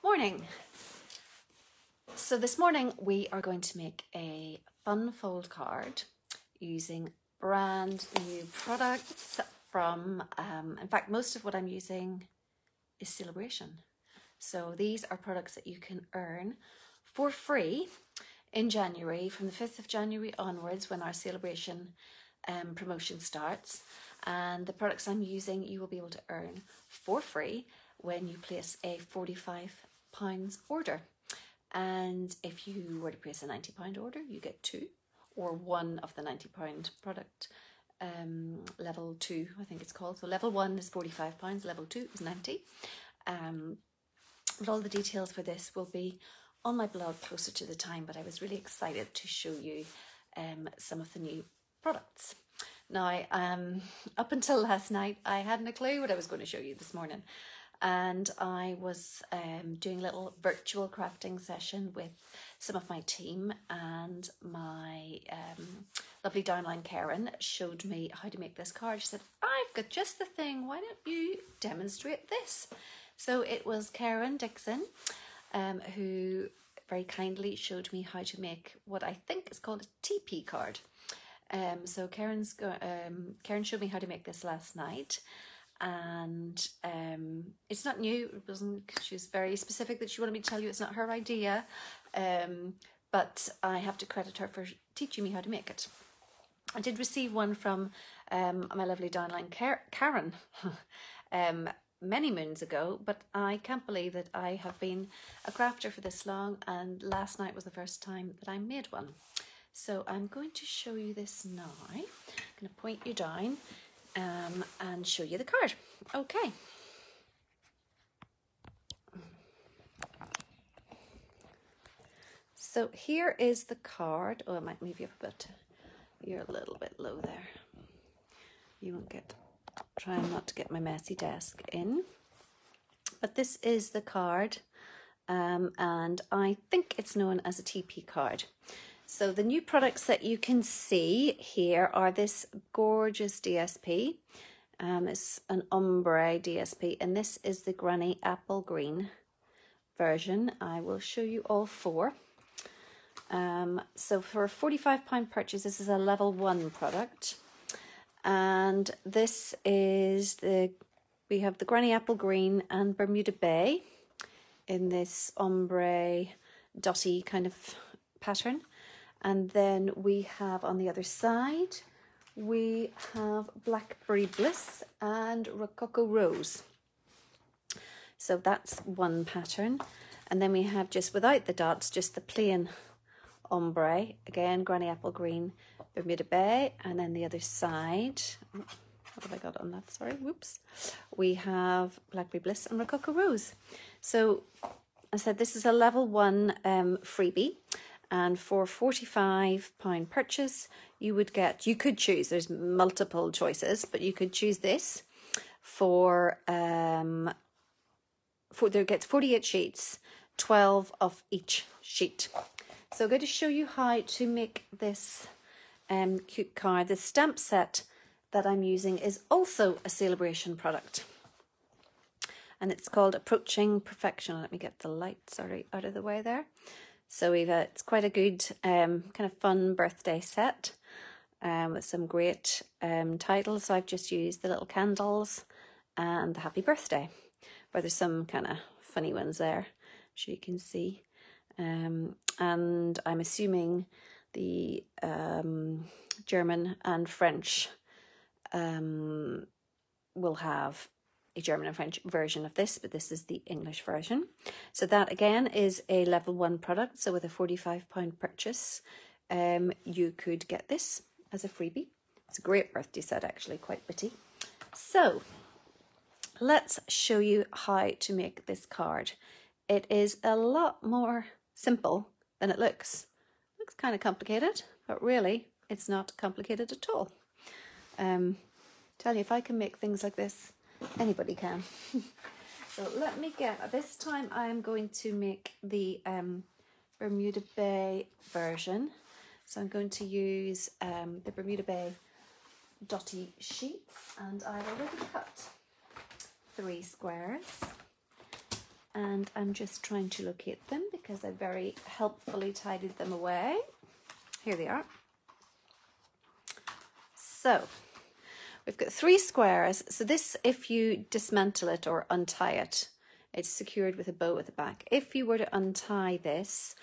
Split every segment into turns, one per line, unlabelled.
Morning. So this morning we are going to make a fun fold card using brand new products from, in fact, most of what I'm using is Sale-a-bration. So these are products that you can earn for free in January, from the 5th of January onwards, when our Sale-a-bration promotion starts. And the products I'm using you will be able to earn for free when you place a £45 order. And if you were to place a £90 order, you get two, or one of the £90 product. Level 2, I think it's called. So level 1 is £45, level 2 is 90. But all the details for this will be on my blog closer to the time, but I was really excited to show you some of the new products. Now, up until last night, I hadn't a clue what I was going to show you this morning. And I was doing a little virtual crafting session with some of my team, and my lovely downline Karen showed me how to make this card. She said, "I've got just the thing, why don't you demonstrate this?" So it was Karen Dixon who very kindly showed me how to make what I think is called a Teepee card. So Karen showed me how to make this last night. And it's not new. It wasn't. She was very specific that she wanted me to tell you it's not her idea, but I have to credit her for teaching me how to make it. I did receive one from my lovely downline Karen many moons ago, but I can't believe that I have been a crafter for this long, and last night was the first time that I made one. So I'm going to show you this now. I'm going to point you down and show you the card. Okay. So here is the card. Oh, I might move you up a bit. You're a little bit low there. You won't get, trying not to get my messy desk in. But this is the card, and I think it's known as a Teepee card. So the new products that you can see here are this gorgeous DSP. It's an ombre DSP, and this is the Granny Apple Green version. I will show you all four. So for a £45 purchase, this is a level 1 product. And this is we have the Granny Apple Green and Bermuda Bay in this ombre dotty kind of pattern. And then we have on the other side, we have Blackberry Bliss and Rococo Rose. So that's one pattern. And then we have, just without the dots, just the plain ombre. Again, Granny Apple Green, Bermuda Bay. And then the other side, what have I got on that? Sorry, whoops. We have Blackberry Bliss and Rococo Rose. So I said this is a level 1 freebie. And for £45 purchase, you could choose, there's multiple choices, but you could choose this there gets 48 sheets, 12 of each sheet. So I'm going to show you how to make this cute card. The stamp set that I'm using is also a Sale-a-bration product. And it's called Approaching Perfection. Let me get the light, sorry, out of the way there. So it's quite a good kind of fun birthday set with some great titles. So I've just used the little candles and the happy birthday, where there's some kind of funny ones there, I'm sure you can see. And I'm assuming the German and French will have a German and French version of this, but this is the English version. So that again is a level 1 product. So with a £45 purchase, you could get this as a freebie. It's a great birthday set, actually, quite witty. So let's show you how to make this card. It is a lot more simple than it looks. It looks kind of complicated, but really it's not complicated at all. Tell you, if I can make things like this, anybody can. So let me get, this time I'm going to make the Bermuda Bay version. So I'm going to use the Bermuda Bay dotty sheets, and I've already cut 3 squares. and I'm just trying to locate them because I very helpfully tidied them away. Here they are. So we've got 3 squares. So this, if you dismantle it or untie it, it's secured with a bow at the back. If you were to untie this,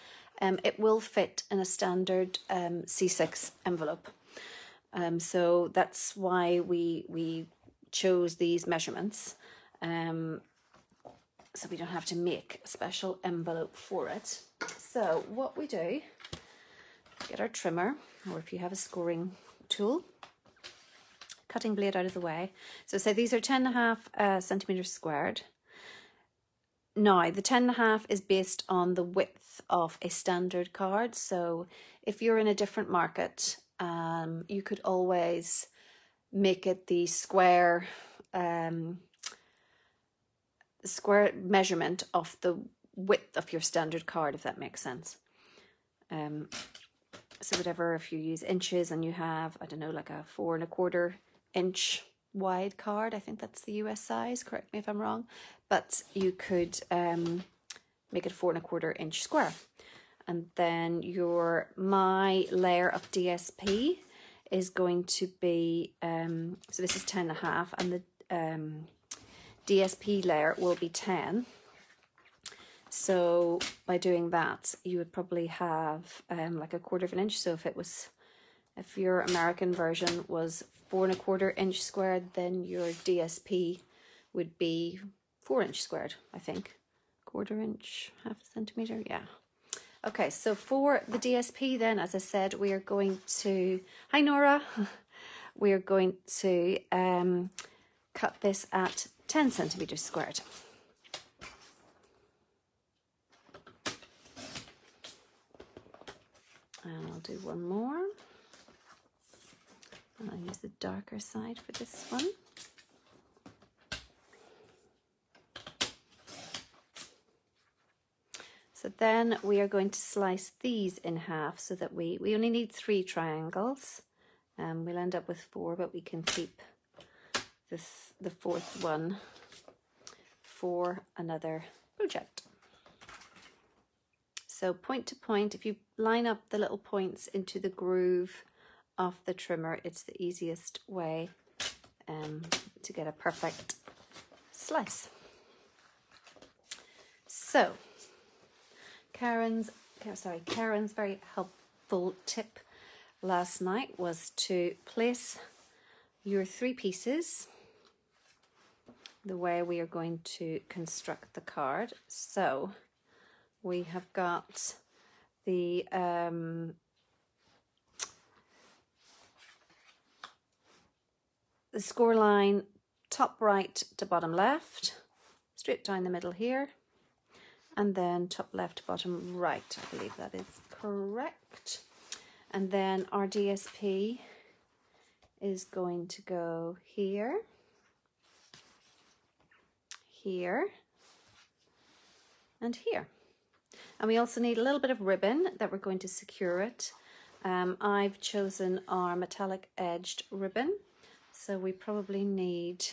it will fit in a standard C6 envelope. So that's why we chose these measurements. So we don't have to make a special envelope for it. So what we do, get our trimmer, or if you have a scoring tool, cutting blade out of the way. So say these are 10.5 centimeters squared. Now the 10.5 is based on the width of a standard card. So if you're in a different market, you could always make it the square measurement of the width of your standard card, if that makes sense. So whatever, if you use inches and you have, I don't know, like a 4 1/4 inch wide card, I think that's the US size, correct me if I'm wrong, but you could make it a 4 1/4 inch square. And then my layer of DSP is going to be, so this is 10.5, and the DSP layer will be 10. So by doing that, you would probably have like a 1/4 inch. So if your American version was 4 1/4 inch squared, then your DSP would be 4 inch squared, I think. 1/4 inch, 1/2 centimeter, yeah. Okay, so for the DSP then, as I said, we are going to, hi Nora, we are going to cut this at 10 centimeters squared. And I'll do one more. And I'll use the darker side for this one. So then we are going to slice these in half so that we only need 3 triangles. We'll end up with 4, but we can keep the 4th one for another project. So point to point, if you line up the little points into the groove of the trimmer, it's the easiest way to get a perfect slice. So Karen's very helpful tip last night was to place your 3 pieces the way we are going to construct the card. So we have got the score line top right to bottom left, straight down the middle here, and then top left, bottom right. I believe that is correct. And then our DSP is going to go here, here, and here. And we also need a little bit of ribbon that we're going to secure it. I've chosen our metallic edged ribbon, so we probably need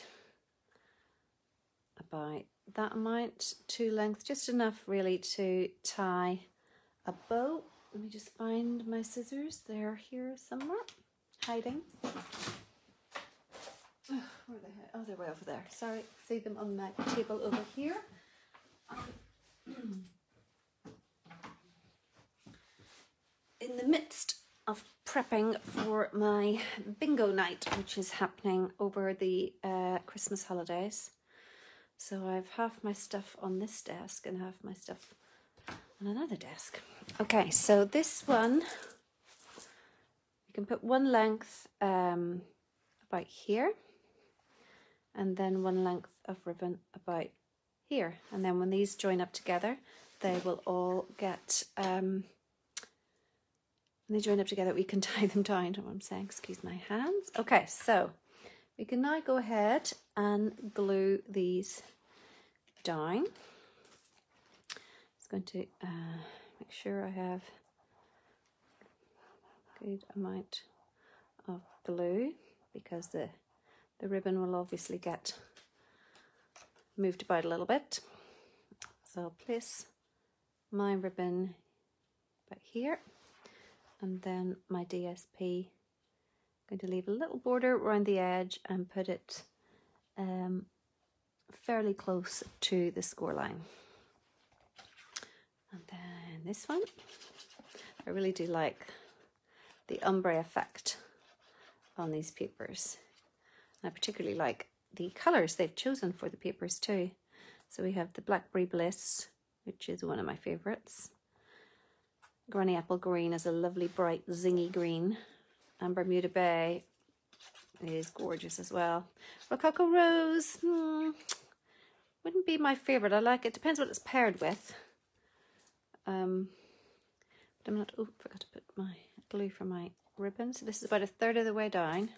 about that amount, 2 lengths, just enough really to tie a bow. Let me just find my scissors. They're here somewhere, hiding. Oh, where are they? Oh, they're way over there. Sorry, see them on my table over here. In the midst of prepping for my bingo night, which is happening over the Christmas holidays. So I've half my stuff on this desk and half my stuff on another desk. Okay, so this one, you can put 1 length about here, and then 1 length of ribbon about here. And then when these join up together, they will all get, when they join up together, we can tie them down. What I'm saying, excuse my hands. Okay, so we can now go ahead and glue these down. Just going to make sure I have a good amount of glue, because the ribbon will obviously get moved about a little bit. So I'll place my ribbon about here, and then my DSP. I'm going to leave a little border around the edge and put it fairly close to the score line. And then this one, I really do like the ombre effect on these papers. I particularly like the colours they've chosen for the papers too. So we have the Blackberry Bliss, which is one of my favourites. Granny Apple Green is a lovely bright zingy green, and Bermuda Bay is gorgeous as well. Rococo Rose, wouldn't be my favourite. I like it, depends what it's paired with. But I'm not, oh, forgot to put my glue for my ribbon. So this is about 1/3 of the way down.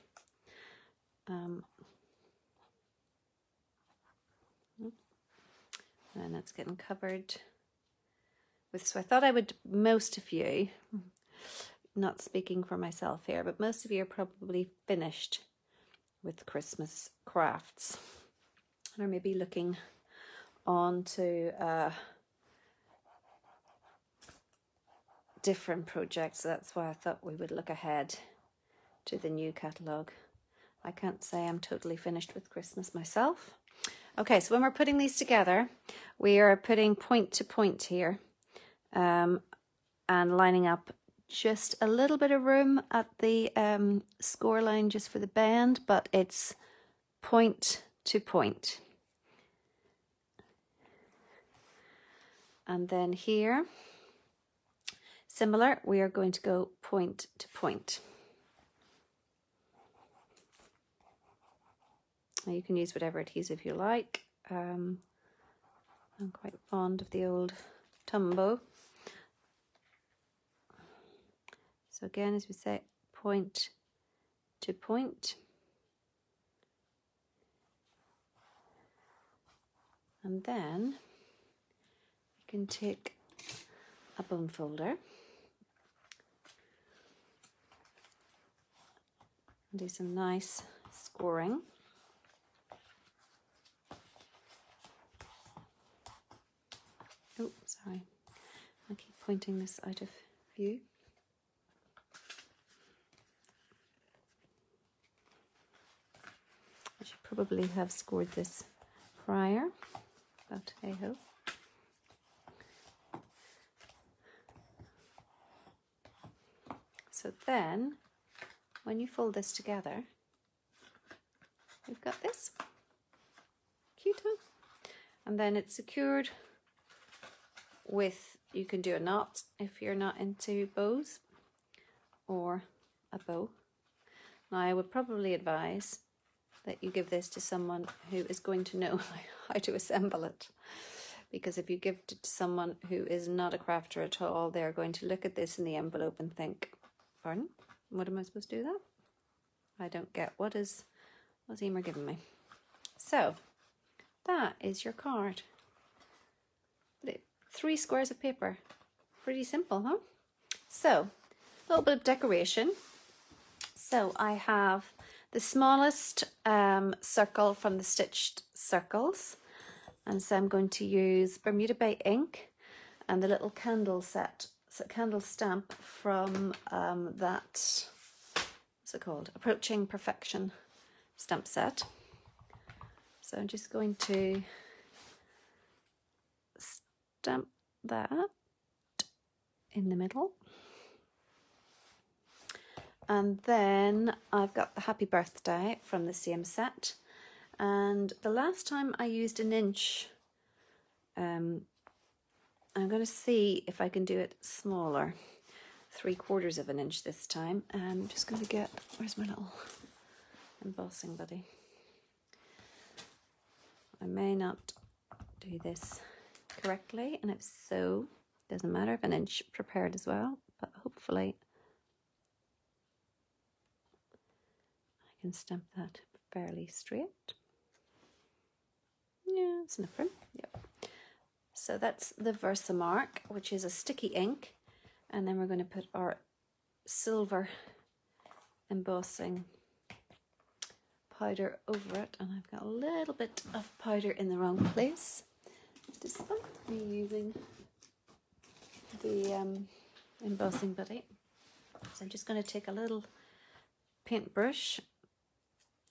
And it's getting covered with, so I thought I would, most of you, not speaking for myself here, but most of you are probably finished with Christmas crafts and are maybe looking on to different projects. So that's why I thought we would look ahead to the new catalogue. I can't say I'm totally finished with Christmas myself. Okay, so when we're putting these together, we are putting point to point here and lining up just a little bit of room at the score line just for the bend, but it's point to point. And then here, similar, we are going to go point to point. You can use whatever adhesive you like. I'm quite fond of the old Tumbo. So again, as we say, point to point. And then you can take a bone folder and do some nice scoring. Oh, sorry, I keep pointing this out of view. I should probably have scored this prior, but hey ho. So then, when you fold this together, we've got this cute one, and then it's secured with, you can do a knot if you're not into bows, or a bow. Now I would probably advise that you give this to someone who is going to know how to assemble it, because if you give it to someone who is not a crafter at all, they're going to look at this in the envelope and think, pardon, what am I supposed to do that? I don't get, what's Emer giving me? So that is your card. 3 squares of paper. Pretty simple, huh? So, a little bit of decoration. So I have the smallest circle from the stitched circles. And so I'm going to use Bermuda Bay ink and the little candle set, candle stamp from that, what's it called? Approaching Perfection stamp set. So I'm just going to stamp that in the middle, and then I've got the Happy Birthday from the same set, and the last time I used 1 inch, I'm going to see if I can do it smaller, 3/4 of an inch this time. And I'm just going to get, where's my little embossing buddy? I may not do this correctly, and if so, doesn't matter if 1 inch prepared as well, but hopefully I can stamp that fairly straight. Yeah, it's no problem. Yep. So that's the Versamark, which is a sticky ink, and then we're going to put our silver embossing powder over it, and I've got a little bit of powder in the wrong place. This one. reusing the embossing buddy. So I'm just going to take a little paintbrush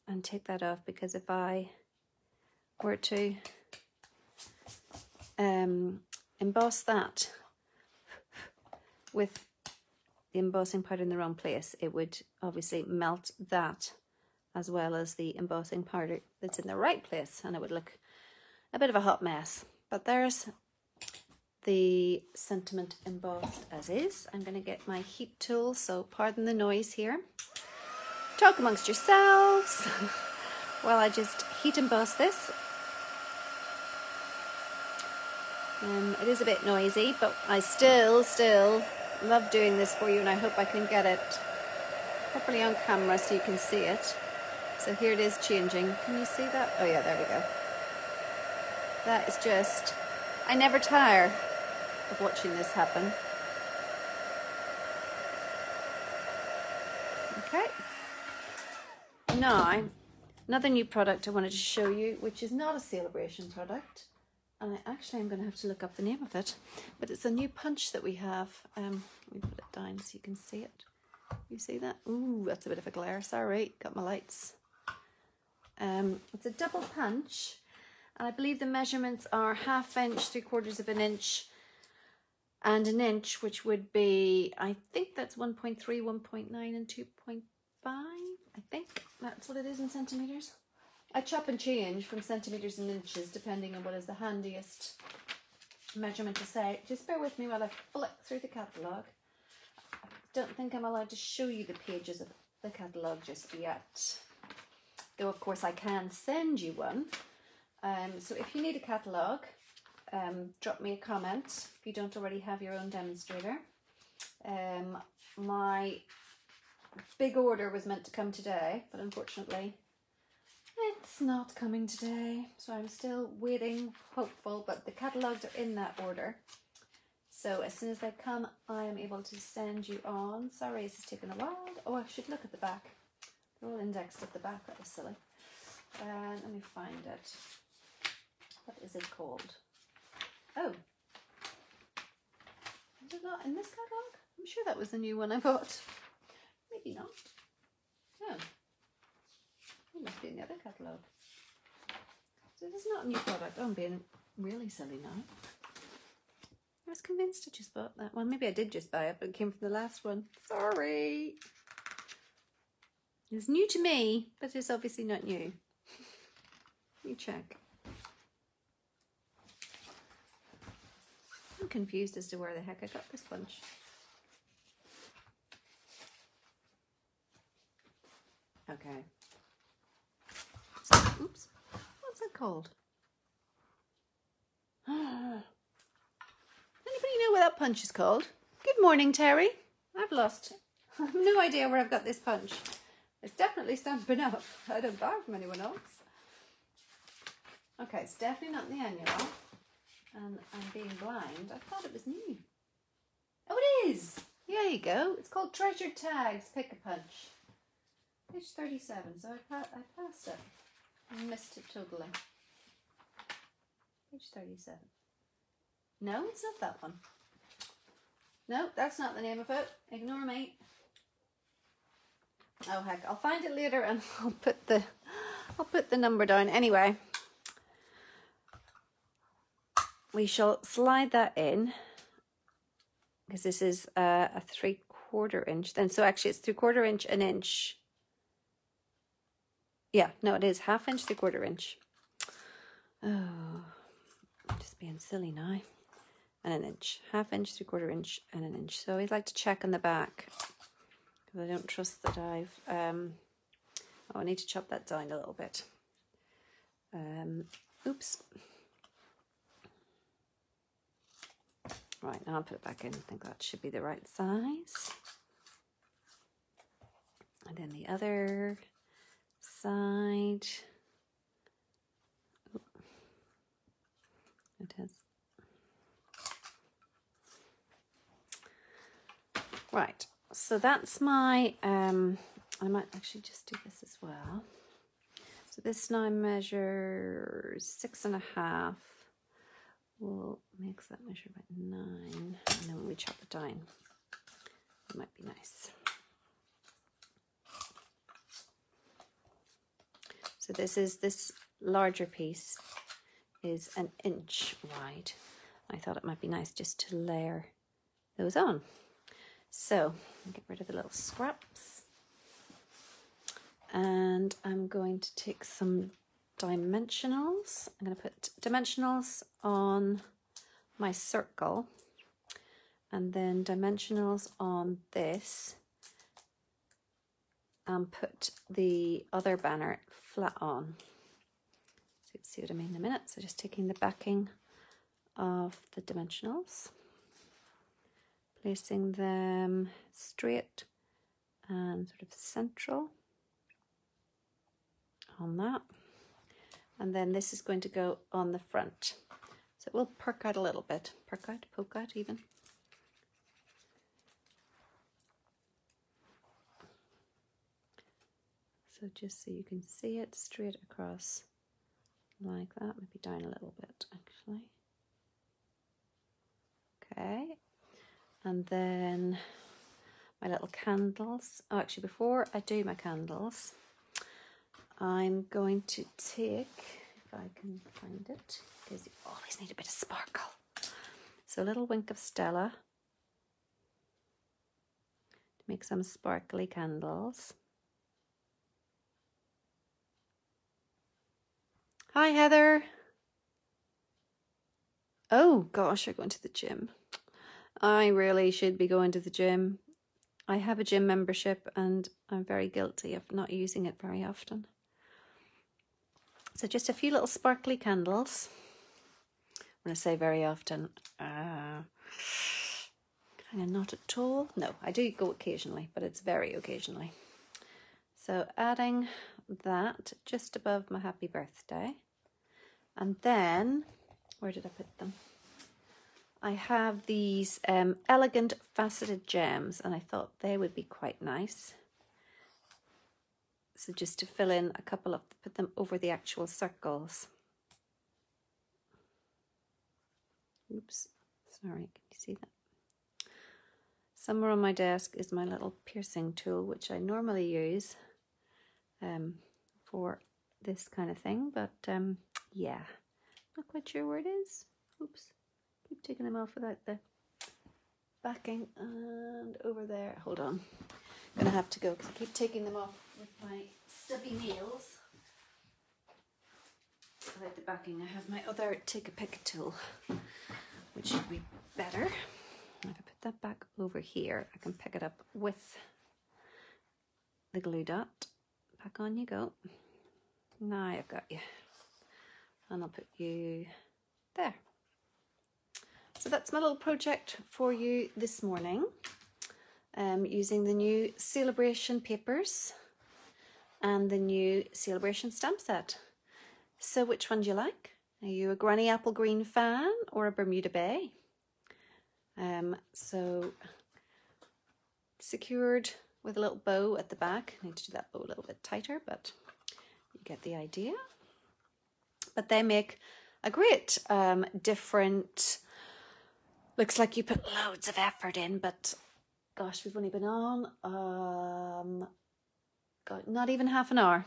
and take that off, because if I were to emboss that with the embossing powder in the wrong place, it would obviously melt that as well as the embossing powder that's in the right place, and it would look a bit of a hot mess. But there's the sentiment embossed as is. I'm going to get my heat tool, so pardon the noise here. Talk amongst yourselves while I just heat emboss this. It is a bit noisy, but I still love doing this for you, and I hope I can get it properly on camera so you can see it. So here it is changing. Can you see that? Oh yeah, there we go. That is just, I never tire of watching this happen. Okay. Now, another new product I wanted to show you, which is not a Sale-a-bration product. And I'm going to have to look up the name of it. But it's a new punch that we have. Let me put it down so you can see it. You see that? Ooh, that's a bit of a glare. Sorry, got my lights. It's a double punch. And I believe the measurements are 1/2 inch, 3/4 of an inch, and an inch, which would be, I think that's 1.3, 1.9, and 2.5. I think that's what it is in centimetres. I chop and change from centimetres and inches depending on what is the handiest measurement to say. Just bear with me while I flick through the catalogue. I don't think I'm allowed to show you the pages of the catalogue just yet. Though of course I can send you one. So if you need a catalogue, drop me a comment if you don't already have your own demonstrator. My big order was meant to come today, but unfortunately it's not coming today, so I'm still waiting, hopeful, but the catalogues are in that order. So as soon as they come, I am able to send you on. Sorry, this is taking a while. Oh, I should look at the back. They're all indexed at the back, that was silly. Let me find it. What is it called? Oh. Is it not in this catalogue? I'm sure that was the new one I bought. Maybe not. No. It must be in the other catalogue. So this is not a new product. Oh, I'm being really silly now. I was convinced I just bought that one. Maybe I did just buy it, but it came from the last one. Sorry. It's new to me, but it's obviously not new. Let me check. I'm confused as to where the heck I got this bunch. Okay. So, oops. What's that called? Anybody know what that punch is called? Good morning, Terry. I've lost. I have no idea where I've got this punch. It's definitely Stampin' Up. I don't buy from anyone else. Okay, it's definitely not the annual. And I'm being blind. I thought it was new. Oh, it is. There you go. It's called Treasured Tags Pick-a-Punch. Page 37. So I passed it. I missed it totally. Page 37. No, it's not that one. No, that's not the name of it. Ignore me. Oh heck, I'll find it later and I'll put the number down. Anyway, we shall slide that in because this is a 3/4 inch. Then so actually it's 3/4 inch, an inch. Yeah, no, it is 1/2 inch, 3/4 inch. Oh, I'm just being silly now. And an inch, 1/2 inch, 3/4 inch, and an inch. So we'd like to check on the back. I don't trust that I've, I need to chop that down a little bit. Oops. Right, now I'll put it back in. I think that should be the right size. And then the other side. Ooh. It is. Right. So that's my, I might actually just do this as well. So this now measures 6.5 we'll make that measure about 9, and then when we chop it down, it might be nice. So this larger piece is 1 inch wide. I thought it might be nice just to layer those on. So get rid of the little scraps, and I'm going to take some dimensionals. I'm going to put dimensionals on my circle, and then dimensionals on this, and put the other banner flat on. So you can see what I mean in a minute. So just taking the backing of the dimensionals, placing them straight and sort of central on that. And then this is going to go on the front. So it will perk out a little bit. Perk out, poke out even. So just so you can see it straight across like that, maybe down a little bit actually. Okay, and then my little candles. Oh, actually before I do my candles, I'm going to take, if I can find it, because you always need a bit of sparkle. So a little wink of Stella to make some sparkly candles. Hi, Heather. Oh gosh, you're going to the gym. I really should be going to the gym. I have a gym membership and I'm very guilty of not using it very often. So just a few little sparkly candles. When I say very often, kind of not at all. No, I do go occasionally, but it's very occasionally. So adding that just above my happy birthday. And then, where did I put them? I have these elegant faceted gems, and I thought they would be quite nice. So just to fill in a couple of, put them over the actual circles. Oops, sorry, can you see that? Somewhere on my desk is my little piercing tool, which I normally use for this kind of thing, but yeah, not quite sure where it is. Oops, keep taking them off without the backing, and over there, hold on, I'm gonna have to go because I keep taking them off with my stubby nails. Without the backing, I have my other take a pick tool, which should be better. If I put that back over here, I can pick it up with the glue dot. Back on you go. Now I've got you. And I'll put you there. So that's my little project for you this morning. Using the new Sale-a-bration papers and the new Sale-a-bration stamp set. So which one do you like? Are you a Granny Apple Green fan or a Bermuda Bay? So secured with a little bow at the back. I need to do that bow a little bit tighter, but you get the idea. But they make a great different, looks like you put loads of effort in, but gosh, we've only been on God, not even half an hour.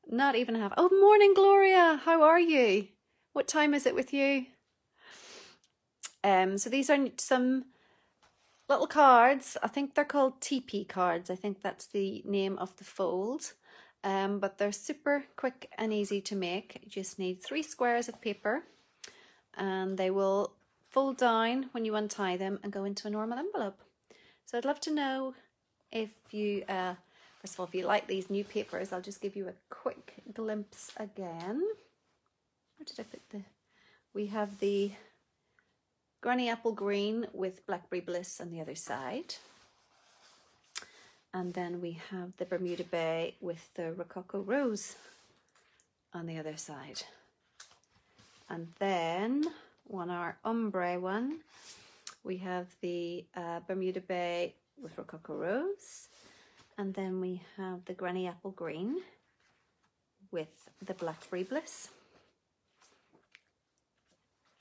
Not even half. Oh, morning, Gloria. How are you? What time is it with you? So these are some little cards. I think they're called Teepee cards. I think that's the name of the fold. But they're super quick and easy to make. You just need 3 squares of paper, and they will fold down when you untie them and go into a normal envelope. So I'd love to know if you, first of all, if you like these new papers. I'll just give you a quick glimpse again. Where did I put the, we have the Granny Apple Green with Blackberry Bliss on the other side. And then we have the Bermuda Bay with the Rococo Rose on the other side. And then on our ombre one, we have the Bermuda Bay with Rococo Rose. And then we have the Granny Apple Green with the Blackberry Bliss.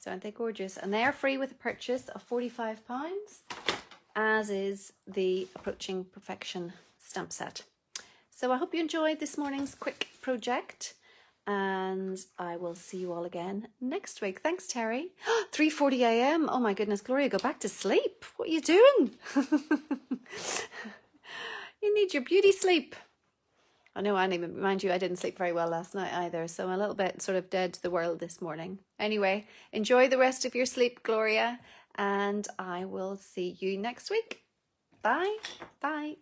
So aren't they gorgeous? And they're free with a purchase of £45, as is the Approaching Perfection stamp set. So I hope you enjoyed this morning's quick project, and I will see you all again next week. Thanks, Terry. 3:40 a.m. Oh my goodness, Gloria, go back to sleep. What are you doing? You need your beauty sleep. I know, I even mind you, I didn't sleep very well last night either, so I'm a little bit sort of dead to the world this morning. Anyway, enjoy the rest of your sleep, Gloria, and I will see you next week. Bye. Bye.